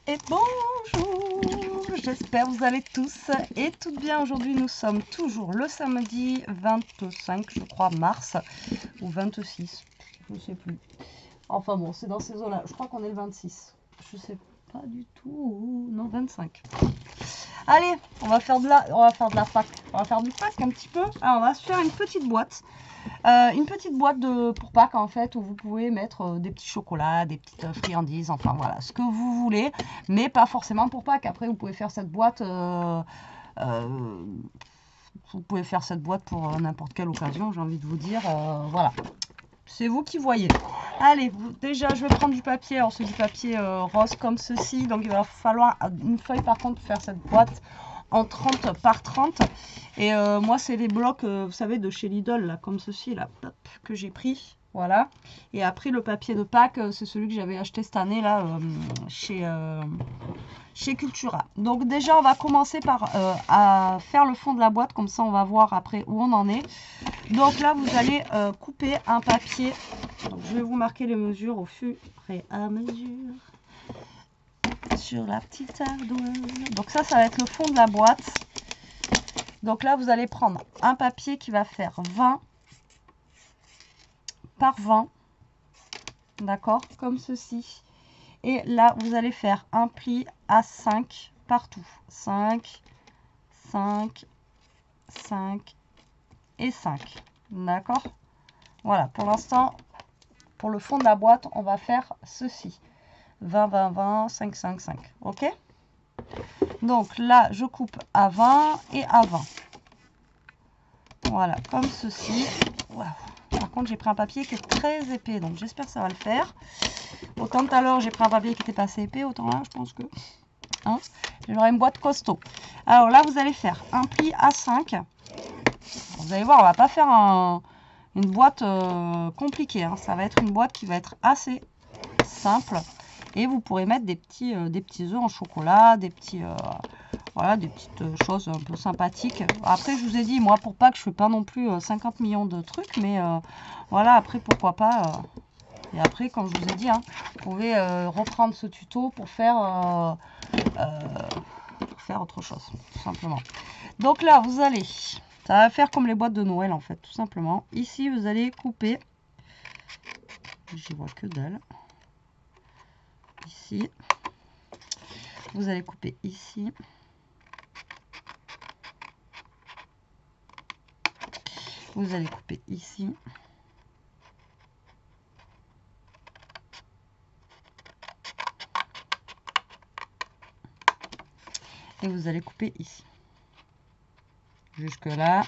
Et bonjour, j'espère que vous allez tous et toutes bien. Aujourd'hui nous sommes toujours le samedi 25 je crois mars ou 26, je sais plus. Enfin bon, c'est dans ces eaux-là, je crois qu'on est le 26, je sais pas du tout, non 25. Allez, on va faire de la Pâques, on va faire du Pâques un petit peu. Alors on va se faire une petite boîte. Pour Pâques en fait où vous pouvez mettre des petits chocolats, des petites friandises, enfin voilà, ce que vous voulez, mais pas forcément pour Pâques. Après vous pouvez faire cette boîte, pour n'importe quelle occasion, j'ai envie de vous dire, voilà. C'est vous qui voyez. Allez, déjà je vais prendre du papier, alors c'est du papier rose comme ceci, donc il va falloir une feuille par contre pour faire cette boîte en 30 par 30. Et moi c'est les blocs, vous savez, de chez Lidl, là, comme ceci, là, hop, que j'ai pris. Voilà. Et après le papier de Pâques, c'est celui que j'avais acheté cette année là chez Cultura. Donc déjà on va commencer par à faire le fond de la boîte, comme ça on va voir après où on en est. Donc là vous allez couper un papier. Donc, je vais vous marquer les mesures au fur et à mesure sur la petite ardoise. Donc ça va être le fond de la boîte. Donc là vous allez prendre un papier qui va faire 20 par 20, d'accord, comme ceci. Et là vous allez faire un pli à 5 partout, 5, 5, 5 et 5, d'accord. Voilà, pour l'instant, pour le fond de la boîte, on va faire ceci, 20, 20, 20, 5, 5, 5, ok. Donc là, je coupe à 20 et à 20. Voilà, comme ceci. Waouh. Par contre, j'ai pris un papier qui est très épais, donc j'espère que ça va le faire. Autant tout à l'heure, j'ai pris un papier qui était pas assez épais, autant là, je pense que hein, j'aurai une boîte costaud. Alors là, vous allez faire un pli à 5. Vous allez voir, on va pas faire une boîte compliquée, hein. Ça va être une boîte qui va être assez simple. Et vous pourrez mettre des petits œufs en chocolat, voilà, des petites choses un peu sympathiques. Après, je vous ai dit, moi, pour Pâques, je fais pas non plus 50 millions de trucs, mais voilà, après, pourquoi pas. Et après, comme je vous ai dit, hein, vous pouvez reprendre ce tuto pour faire autre chose, tout simplement. Donc là, vous allez, ça va faire comme les boîtes de Noël, en fait, tout simplement. Ici, vous allez couper, j'y vois que dalle. Ici, vous allez couper ici. Vous allez couper ici. Et vous allez couper ici. Jusque là,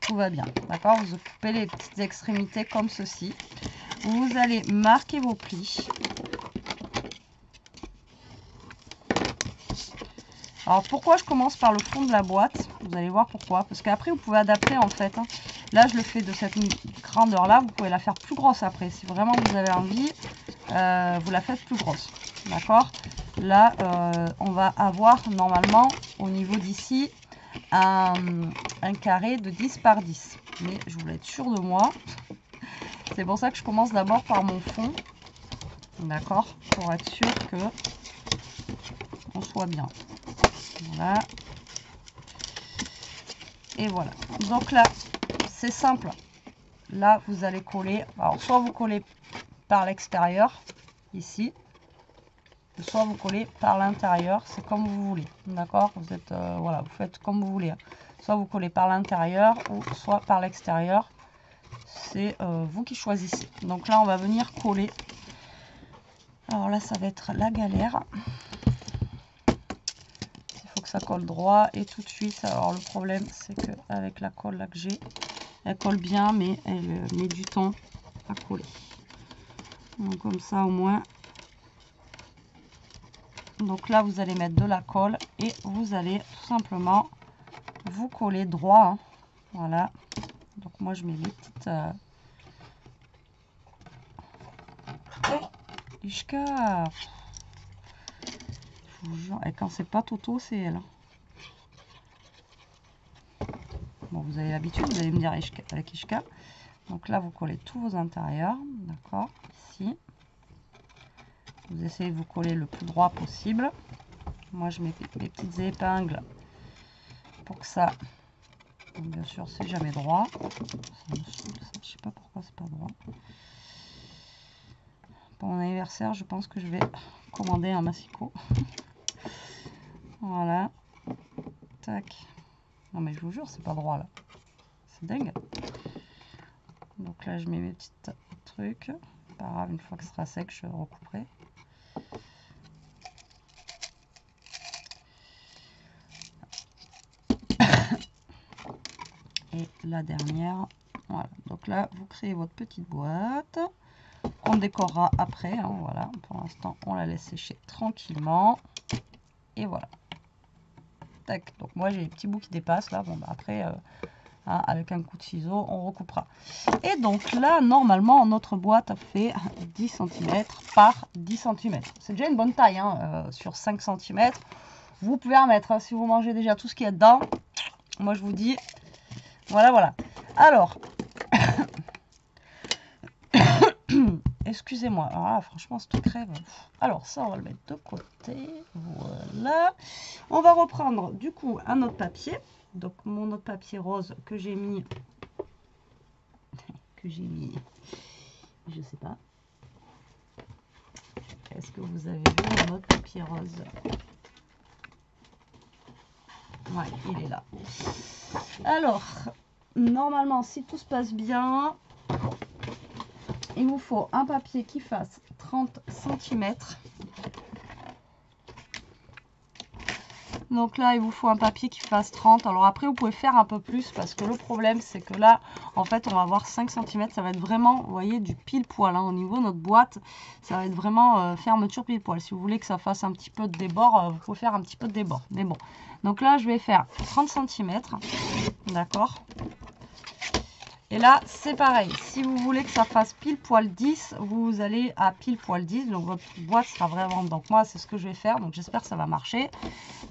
tout va bien. D'accord? Vous coupez les petites extrémités comme ceci. Vous allez marquer vos plis. Alors pourquoi je commence par le fond de la boîte? Vous allez voir pourquoi. Parce qu'après vous pouvez adapter en fait, hein. Là je le fais de cette grandeur là. Vous pouvez la faire plus grosse après. Si vraiment vous avez envie, vous la faites plus grosse. D'accord? Là on va avoir normalement au niveau d'ici un carré de 10 par 10. Mais je voulais être sûre de moi. C'est pour ça que je commence d'abord par mon fond. D'accord? Pour être sûr que on soit bien. Voilà. Et voilà. Donc là, c'est simple. Là, vous allez coller. Alors, soit vous collez par l'extérieur, ici. Soit vous collez par l'intérieur. C'est comme vous voulez. D'accord? Vous êtes, voilà, vous faites comme vous voulez. Soit vous collez par l'intérieur ou soit par l'extérieur. C'est vous qui choisissez. Donc là, on va venir coller. Alors là, ça va être la galère. Il faut que ça colle droit et tout de suite. Alors le problème, c'est que avec la colle là que j'ai, elle colle bien, mais elle met du temps à coller. Donc comme ça au moins. Donc là, vous allez mettre de la colle et vous allez tout simplement vous coller droit, hein. Voilà. Donc moi, je mets mes petites... Ishka. Je vous jure, et quand c'est pas Toto, c'est elle. Bon, vous avez l'habitude, vous allez me dire avec Ishka. Donc là, vous collez tous vos intérieurs, d'accord, ici. Vous essayez de vous coller le plus droit possible. Moi, je mets mes petites épingles pour que ça... Donc, bien sûr, c'est jamais droit. Ça me saoule, ça. Je sais pas pourquoi c'est pas droit. Pour mon anniversaire, je pense que je vais commander un massicot. Voilà. Tac. Non, mais je vous jure, c'est pas droit, là. C'est dingue. Donc là, je mets mes petits trucs. Pas grave, une fois que ce sera sec, je recouperai. Et la dernière, voilà. Donc là, vous créez votre petite boîte. On décorera après, hein, voilà. Pour l'instant, on la laisse sécher tranquillement. Et voilà. Tac. Donc moi, j'ai les petits bouts qui dépassent là. Bon, bah, après, hein, avec un coup de ciseau, on recoupera. Et donc là, normalement, notre boîte fait 10 cm par 10 cm. C'est déjà une bonne taille, hein, sur 5 cm. Vous pouvez en mettre, hein, si vous mangez déjà tout ce qu'il y a dedans. Moi, je vous dis, voilà, voilà. Alors, excusez-moi, alors là, franchement, c'est tout crève. Alors, ça, on va le mettre de côté. Voilà. On va reprendre, du coup, un autre papier. Donc, mon autre papier rose que j'ai mis... je sais pas. Est-ce que vous avez vu mon autre papier rose? Ouais, il est là. Alors, normalement, si tout se passe bien, il vous faut un papier qui fasse 30 cm. Donc là, il vous faut un papier qui fasse 30. Alors après, vous pouvez faire un peu plus parce que le problème, c'est que là, en fait, on va avoir 5 cm. Ça va être vraiment, vous voyez, du pile-poil. Hein. Au niveau de notre boîte, ça va être vraiment fermeture pile-poil. Si vous voulez que ça fasse un petit peu de débord, vous pouvez faire un petit peu de débord. Mais bon. Donc là, je vais faire 30 cm. D'accord. Et là, c'est pareil. Si vous voulez que ça fasse pile poil 10, vous allez à pile poil 10. Donc, votre boîte sera vraiment... Donc, moi, c'est ce que je vais faire. Donc, j'espère que ça va marcher.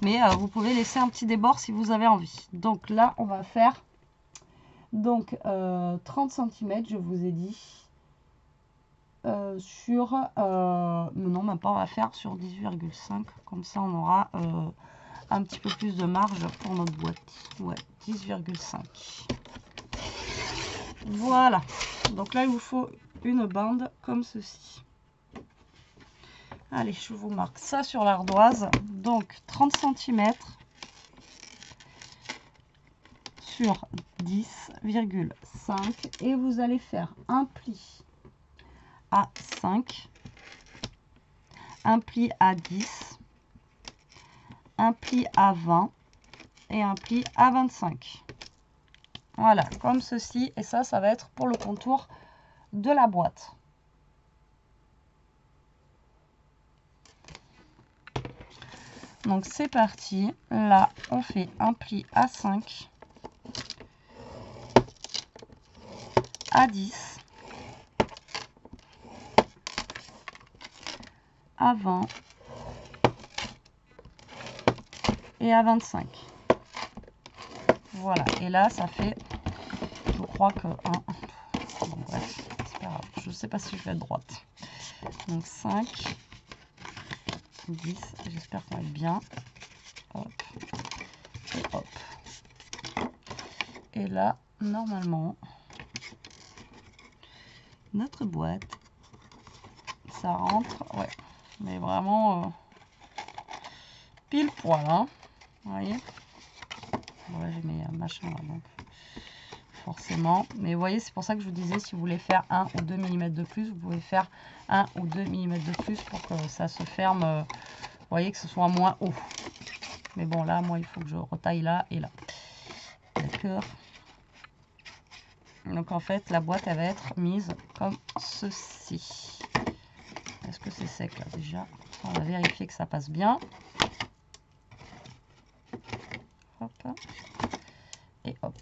Mais vous pouvez laisser un petit débord si vous avez envie. Donc, là, on va faire donc 30 cm, je vous ai dit. Sur... non, même pas, on va faire sur 10,5. Comme ça, on aura un petit peu plus de marge pour notre boîte. Ouais, 10,5. Voilà, donc là il vous faut une bande comme ceci. Allez, je vous marque ça sur l'ardoise. Donc 30 cm sur 10,5 et vous allez faire un pli à 5, un pli à 10, un pli à 20 et un pli à 25. Voilà, comme ceci. Et ça, ça va être pour le contour de la boîte. Donc, c'est parti. Là, on fait un pli à 5, à 10, à 20 et à 25. Voilà. Et là, ça fait... Je crois que... Bon, bref, c'est pas grave. Je ne sais pas si je vais être droite. Donc 5, 10, j'espère qu'on va être bien. Hop. Et hop. Et là, normalement, notre boîte, ça rentre, ouais. Mais vraiment pile poil, hein. Vous voyez. Voilà, j'ai mes machins là, donc forcément. Mais vous voyez, c'est pour ça que je vous disais, si vous voulez faire 1 ou 2 mm de plus, vous pouvez faire 1 ou 2 mm de plus pour que ça se ferme, vous voyez, que ce soit moins haut. Mais bon, là, moi, il faut que je retaille là et là. D'accord. Donc, en fait, la boîte, elle va être mise comme ceci. Est-ce que c'est sec, là, déjà? On va vérifier que ça passe bien. Hop. Et hop.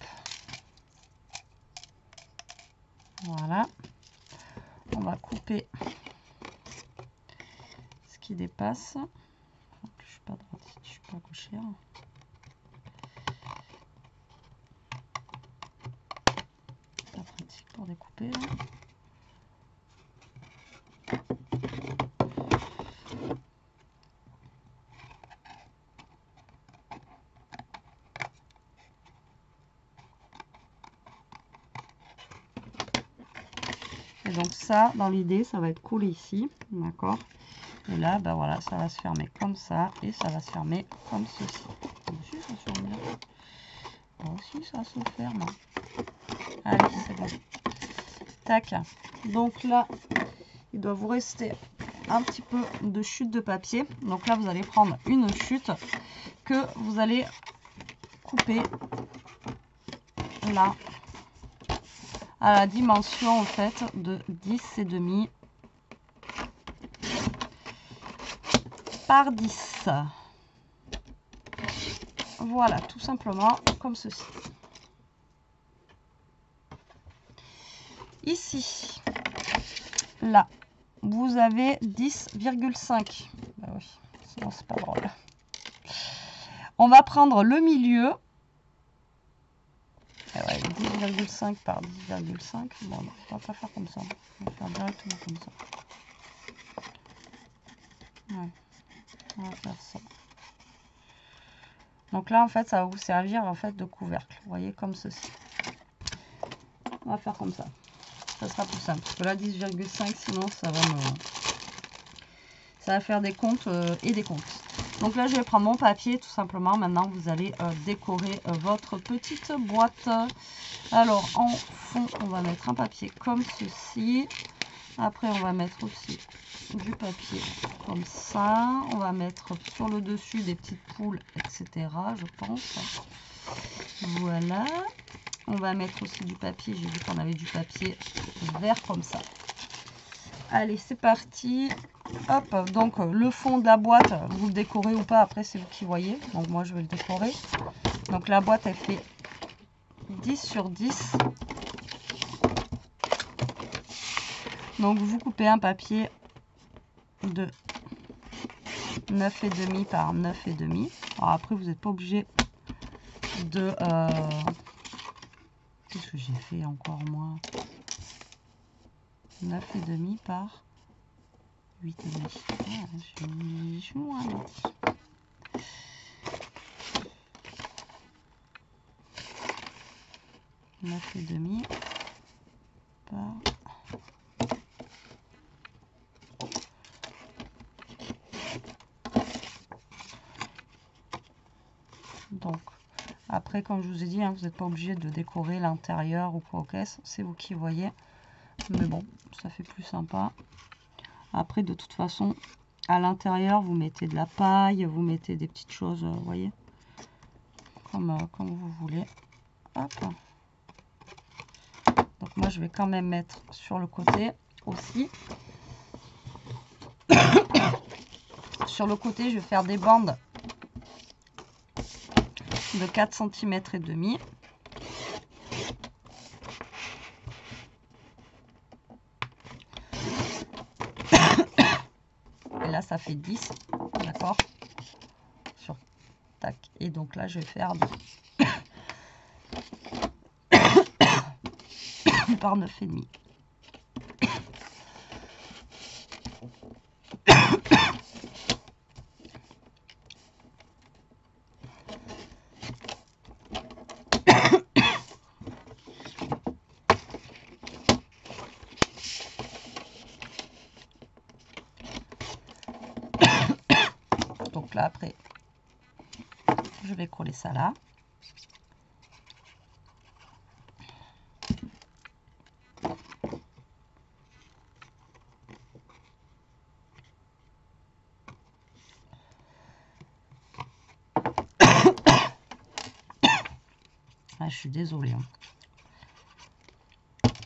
Voilà. On va couper ce qui dépasse. Je suis pas droite, je suis pas gauchère. Pas pratique pour découper. Là. Donc ça, dans l'idée, ça va être collé ici, d'accord. Et là, ben voilà, ça va se fermer comme ça et ça va se fermer comme ceci. Aussi, ça se ferme bien. Aussi, ça se ferme. Allez, c'est bon. Tac. Donc là, il doit vous rester un petit peu de chute de papier. Donc là, vous allez prendre une chute que vous allez couper là à la dimension en fait de 10,5 par 10. Voilà, tout simplement comme ceci. Ici, là, vous avez 10,5. Ben oui, sinon c'est pas drôle. On va prendre le milieu. Ouais, 10,5 par 10,5. Bon, on va pas faire comme ça. On va faire directement comme ça. Ouais, on va faire ça. Donc là, en fait, ça va vous servir en fait de couvercle. Vous voyez, comme ceci. On va faire comme ça. Ça sera plus simple. Parce que là, 10,5, sinon, ça va faire des comptes et des comptes. Donc là, je vais prendre mon papier, tout simplement. Maintenant, vous allez décorer votre petite boîte. Alors, en fond, on va mettre un papier comme ceci. Après, on va mettre aussi du papier comme ça. On va mettre sur le dessus des petites poules, etc. Je pense. Voilà. On va mettre aussi du papier. J'ai vu qu'on avait du papier vert comme ça. Allez, c'est parti. Hop, donc le fond de la boîte, vous le décorez ou pas, après c'est vous qui voyez. Donc moi je vais le décorer. Donc la boîte elle fait 10 sur 10. Donc vous coupez un papier de 9,5 par 9,5. Alors après vous n'êtes pas obligé de... Qu'est-ce que j'ai fait encore moi? 9,5 par 8,5. Ah, je moins 9,5 par... Donc, après, comme je vous ai dit, hein, vous n'êtes pas obligé de décorer l'intérieur ou quoi au caisse. C'est vous qui voyez. Mais bon, ça fait plus sympa. Après, de toute façon, à l'intérieur, vous mettez de la paille, vous mettez des petites choses, vous voyez, comme vous voulez. Hop. Donc moi, je vais quand même mettre sur le côté aussi. Sur le côté, je vais faire des bandes de 4 cm et demi. Et là, ça fait 10, d'accord, sur tac. Et donc là, je vais faire par 9,5. Donc là, après, je vais coller ça là. Ah, je suis désolée. Hein.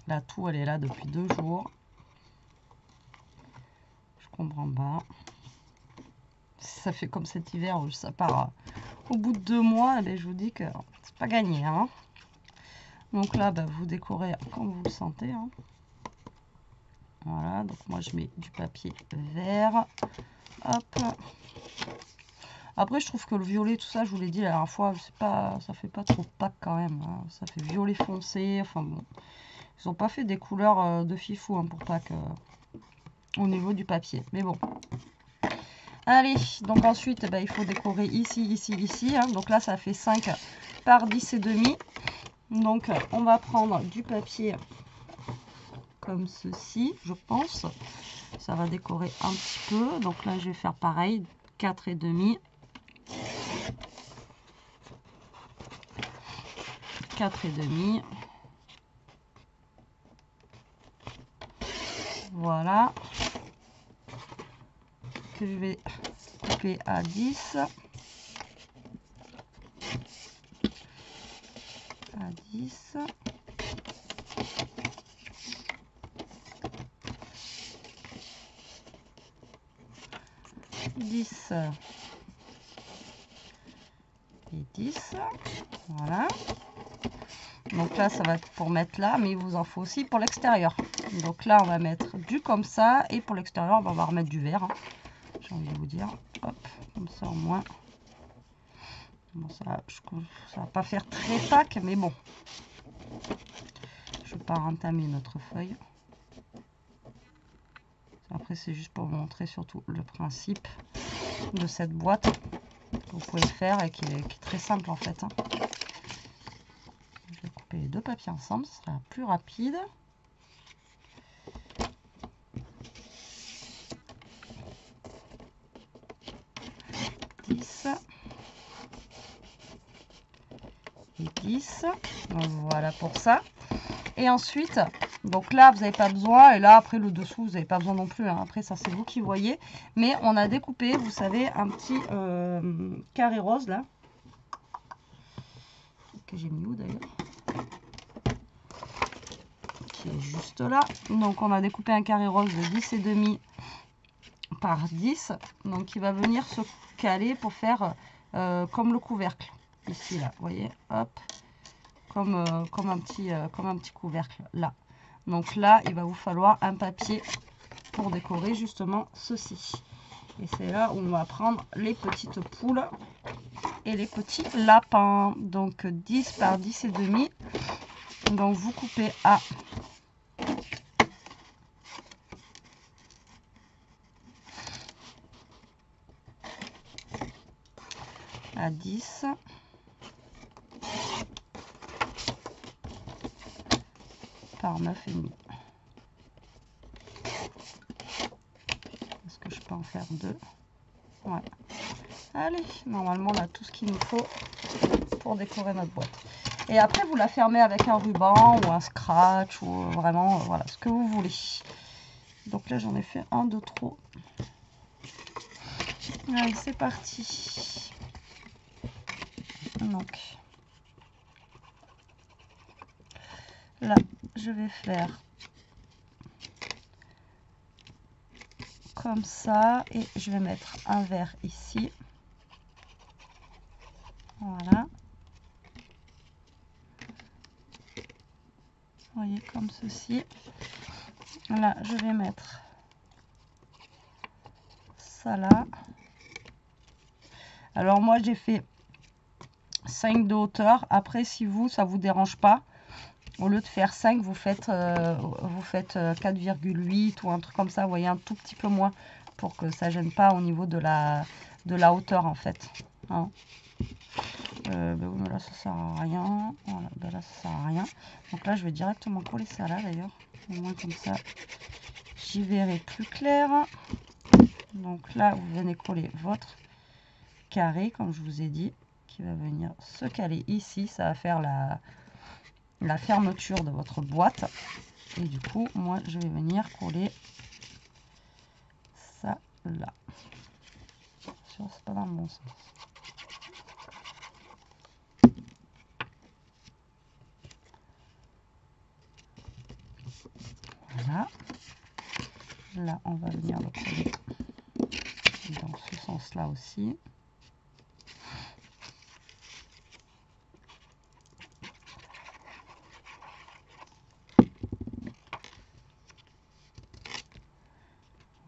La toux, elle est là depuis 2 jours. Je comprends pas. Ça fait comme cet hiver où ça part au bout de 2 mois. Et je vous dis que c'est pas gagné. Hein. Donc là, bah, vous décorez comme vous le sentez. Hein. Voilà, donc moi je mets du papier vert. Hop. Après, je trouve que le violet, tout ça, je vous l'ai dit la dernière fois, c'est pas, ça fait pas trop Pâques quand même. Hein. Ça fait violet foncé. Enfin bon, ils n'ont pas fait des couleurs de fifou hein, pour Pâques au niveau du papier. Mais bon. Allez, donc ensuite, bah, il faut décorer ici, ici, ici. Hein. Donc là, ça fait 5 par 10,5. Donc, on va prendre du papier comme ceci, je pense. Ça va décorer un petit peu. Donc là, je vais faire pareil, 4,5. 4,5. Voilà. Que je vais couper à 10. À 10. 10 et 10. Voilà. Donc là, ça va être pour mettre là, mais il vous en faut aussi pour l'extérieur. Donc là, on va mettre du comme ça. Et pour l'extérieur, on va remettre du vert. Hein. J'ai envie de vous dire. Hop, comme ça au moins. Bon, ça va pas faire très pack, mais bon. Je vais pas entamer notre feuille. Après, c'est juste pour vous montrer surtout le principe de cette boîte que vous pouvez faire et qui est très simple en fait. Hein. Je vais couper les deux papiers ensemble, ce sera plus rapide. Et 10. Donc voilà pour ça. Et ensuite, donc là, vous n'avez pas besoin. Et là, après, le dessous, vous n'avez pas besoin non plus. Hein. Après, ça, c'est vous qui voyez. Mais on a découpé, vous savez, un petit carré rose, là. Que j'ai mis où, d'ailleurs? Qui est juste là. Donc, on a découpé un carré rose de 10,5 par 10. Donc, il va venir se caler pour faire comme le couvercle. Ici, là, vous voyez, hop. Comme un petit couvercle, là. Donc là, il va vous falloir un papier pour décorer justement ceci. Et c'est là où on va prendre les petites poules et les petits lapins. Donc 10 par 10,5. Donc vous coupez à 10 par 9,5. Est-ce que je peux en faire deux? Ouais. Allez, normalement on a tout ce qu'il nous faut pour décorer notre boîte. Et après vous la fermez avec un ruban ou un scratch ou vraiment voilà ce que vous voulez. Donc là j'en ai fait un de trop. Allez, c'est parti. Donc là je vais faire comme ça et je vais mettre un vert ici. Voilà. Vous voyez, comme ceci. Là, je vais mettre ça là. Alors moi, j'ai fait 5 de hauteur. Après, si vous, ça vous dérange pas, au lieu de faire 5, vous faites 4,8 ou un truc comme ça. Vous voyez, un tout petit peu moins pour que ça gêne pas au niveau de la hauteur en fait. Hein. Ben oui, mais là ça sert à rien. Voilà, ben là ça sert à rien. Donc là je vais directement coller ça là d'ailleurs. Au moins comme ça j'y verrai plus clair. Donc là vous venez coller votre carré comme je vous ai dit, qui va venir se caler ici. Ça va faire la fermeture de votre boîte. Et du coup moi je vais venir coller ça là. C'est pas dans le bon sens. Voilà. Là, on va venir le coller dans ce sens-là aussi.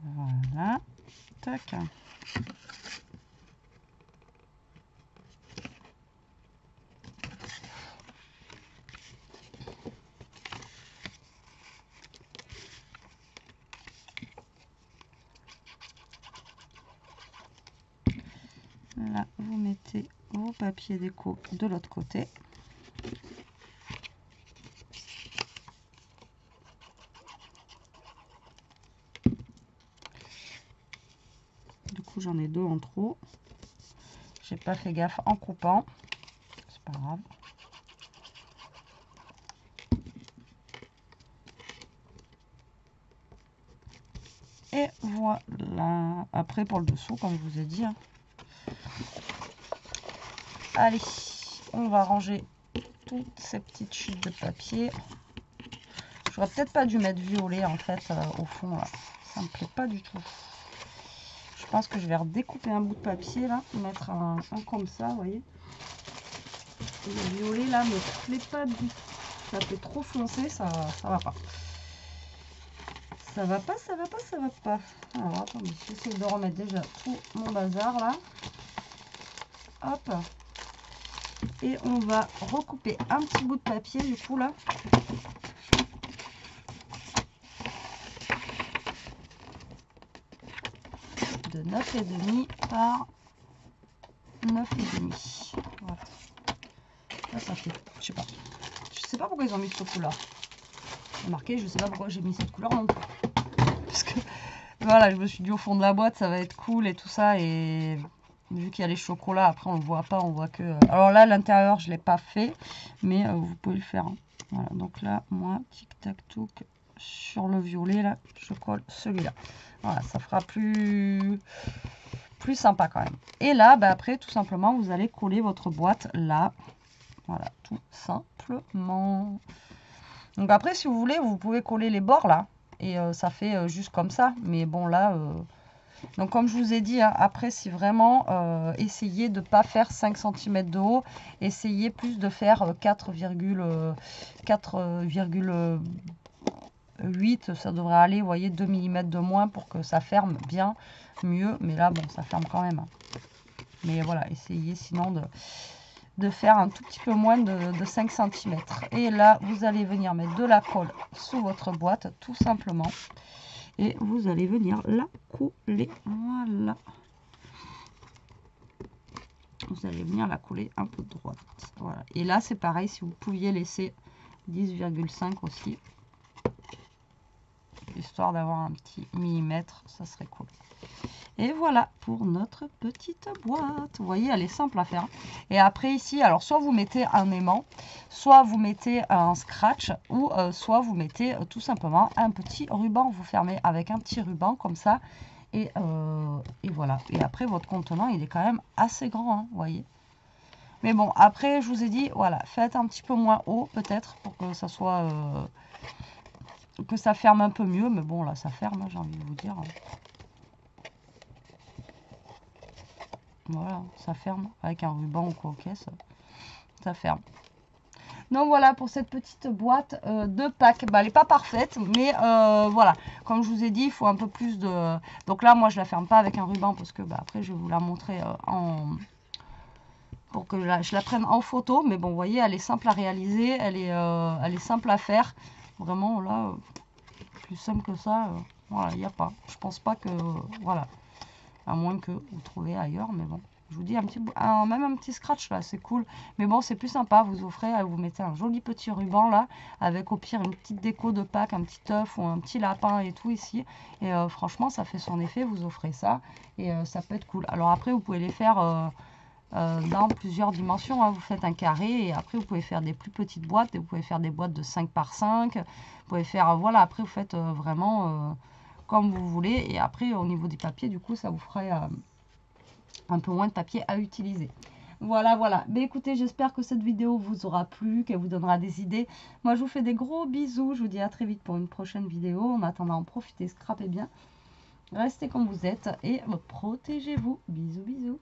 Voilà. Tac. Là, vous mettez vos papiers déco de l'autre côté. coup, j'en ai 2 en trop. J'ai pas fait gaffe en coupant. C'est pas grave. Et voilà. Après, pour le dessous, comme je vous ai dit. Hein. Allez, on va ranger toutes ces petites chutes de papier. J'aurais peut-être pas dû mettre violet, en fait, au fond, là. Ça me plaît pas du tout. Je pense que je vais redécouper un bout de papier, là. Mettre un comme ça, vous voyez. Et le violet, là, me plaît pas du tout. Ça fait trop foncé, ça va pas. Ça va pas, ça va pas, ça va pas. Alors, attendez, j'essaie de remettre déjà tout mon bazar, là. Hop. Et on va recouper un petit bout de papier, du coup, là. De 9,5 par 9,5. Voilà. Là, ça fait, je sais pas pourquoi ils ont mis cette couleur. C'est marqué, je sais pas pourquoi j'ai mis cette couleur non plus. Parce que, voilà, je me suis dit au fond de la boîte, ça va être cool et tout ça. Et vu qu'il y a les chocolats, après on le voit pas, on voit que... Alors là, l'intérieur, je l'ai pas fait, mais vous pouvez le faire. Hein. Voilà, donc là, moi, tic-tac-touc, sur le violet, là, je colle celui-là. Voilà, ça fera plus sympa quand même. Et là, bah, après, tout simplement, vous allez coller votre boîte là. Voilà, tout simplement. Donc après, si vous voulez, vous pouvez coller les bords là. Et ça fait juste comme ça. Mais bon, là... Donc comme je vous ai dit, hein, après, si vraiment, essayez de ne pas faire 5 cm de haut. Essayez plus de faire 4,8. Ça devrait aller, vous voyez, 2 mm de moins pour que ça ferme bien mieux. Mais là, bon, ça ferme quand même. Hein. Mais voilà, essayez sinon de faire un tout petit peu moins de 5 cm. Et là, vous allez venir mettre de la colle sous votre boîte, tout simplement. Et vous allez venir la coller. Voilà. Vous allez venir la coller un peu de droite. Voilà. Et là, c'est pareil, si vous pouviez laisser 10,5 aussi. Histoire d'avoir un petit millimètre, ça serait cool. Et voilà pour notre petite boîte. Vous voyez, elle est simple à faire. Et après ici, alors soit vous mettez un aimant, soit vous mettez un scratch, ou soit vous mettez tout simplement un petit ruban. Vous fermez avec un petit ruban comme ça. Et voilà. Et après, votre contenant, il est quand même assez grand, hein, vous voyez. Mais bon, après, je vous ai dit, voilà, faites un petit peu moins haut peut-être pour que ça soit... que ça ferme un peu mieux. Mais bon, là, ça ferme, hein, j'ai envie de vous dire. Voilà, ça ferme avec un ruban ou quoi, ok, ça ferme. Donc voilà pour cette petite boîte de Pâques. Bah, elle n'est pas parfaite, mais voilà, comme je vous ai dit, il faut un peu plus de... Donc là, moi, je la ferme pas avec un ruban parce que bah, après, je vais vous la montrer pour que je la prenne en photo. Mais bon, vous voyez, elle est simple à réaliser, elle est simple à faire. Vraiment, là, plus simple que ça, voilà, il n'y a pas. Je pense pas que... voilà. À moins que vous trouvez ailleurs, mais bon. Je vous dis, même un petit scratch là, c'est cool. Mais bon, c'est plus sympa. Vous offrez, vous mettez un joli petit ruban là, avec au pire une petite déco de Pâques, un petit œuf ou un petit lapin et tout ici. Et franchement, ça fait son effet. Vous offrez ça et ça peut être cool. Alors après, vous pouvez les faire dans plusieurs dimensions. Hein. Vous faites un carré et après, vous pouvez faire des plus petites boîtes. Et vous pouvez faire des boîtes de 5 par 5. Vous pouvez faire, voilà, après, vous faites vraiment... comme vous voulez. Et après, au niveau des papiers, du coup, ça vous ferait un peu moins de papier à utiliser. Voilà, voilà. Mais écoutez, j'espère que cette vidéo vous aura plu, qu'elle vous donnera des idées. Moi, je vous fais des gros bisous. Je vous dis à très vite pour une prochaine vidéo. En attendant, profitez, scrapez bien. Restez comme vous êtes et protégez-vous. Bisous, bisous.